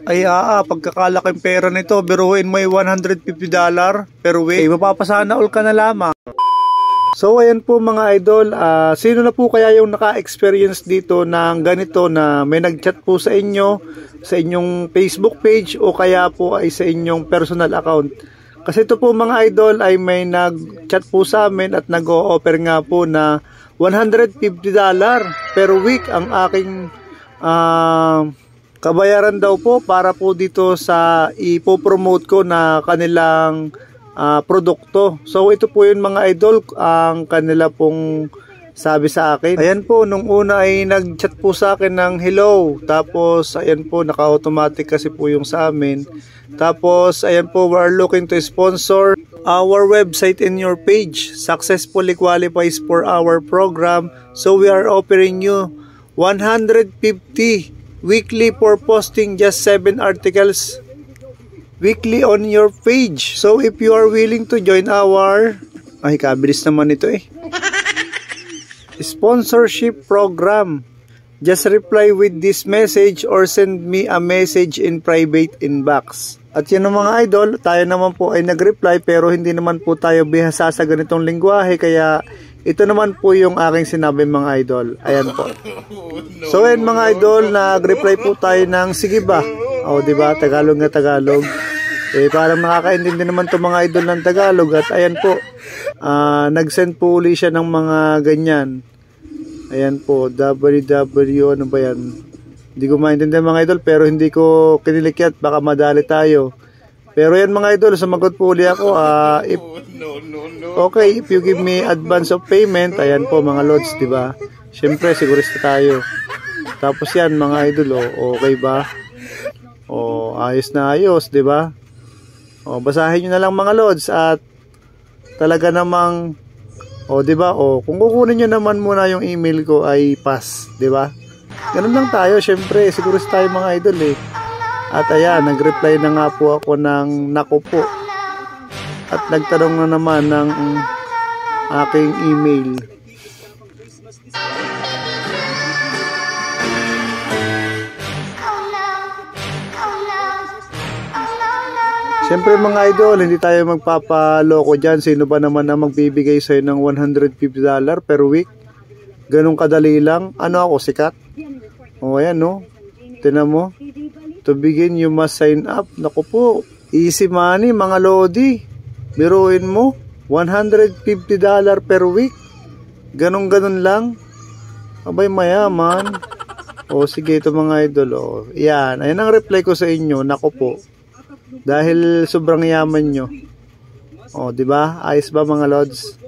Ay pagkakalaking pera nito, biruin mo $150 per week. Ay mapapasana all ka na lamang. So ayan po mga idol, sino na po kaya yung naka-experience dito ng ganito na may nag-chat po sa inyo, sa inyong Facebook page o kaya po ay sa inyong personal account? Kasi ito po mga idol ay may nag-chat po sa amin at nag-o-offer nga po na $150 per week ang aking kabayaran daw po para po dito sa ipopromote ko na kanilang produkto. So ito po yun mga idol, ang kanila pong sabi sa akin. Ayan po, nung una ay nag-chat po sa akin ng hello. Tapos ayan po, naka-automatic kasi po yung sa amin. Tapos ayan po, we're looking to sponsor our website in your page. Successfully qualifies for our program. So we are offering you $150 weekly for posting just 7 articles weekly on your page. So if you are willing to join our kabilis naman ito sponsorship program, just reply with this message or send me a message in private inbox. At yan mga idol, tayo naman po ay nag-reply pero hindi naman po tayo bihasa sa ganitong lingwahe, kaya ito naman po yung aking sinabi mga idol. Ayan po. So ayan mga idol, nag-reply po tayo ng sige ba? O diba, Tagalog na Tagalog. Parang nakakaintindi naman to mga idol ng Tagalog. At ayan po, nag-send po uli siya ng mga ganyan. Ayan po, www, ano ba yan? Hindi ko maintindihan mga idol, pero hindi ko kinilikyat, baka madali tayo. Pero yan mga idol, sumagot po uli ako. Okay, if you give me advance of payment, ayan po mga lods, diba? Siyempre, sigurista tayo. Tapos yan mga idol, okay ba? Ayos na ayos, diba? Basahin nyo na lang mga lods at talaga namang, diba? Kung kukunin nyo naman muna yung email ko ay pass, diba? Ganun lang tayo, syempre, sigurista tayo mga idol At ayan, nag-reply na nga po ako ng nako po. At nagtanong na naman ng aking email. Siyempre mga idol, hindi tayo magpapaloko dyan. Sino ba naman na magbibigay sa'yo ng $150 per week? Ganun kadali lang. Ano ako, sikat? Ayan no. Tinan mo. To begin, you must sign up. Naku po, easy money mga lodi. Biruin mo, $150 per week. Ganun lang. Abay mayaman. Sige ito mga idol. Yan, ayan ang reply ko sa inyo. Naku po. Dahil sobrang yaman nyo. Diba? Ayos ba mga lods?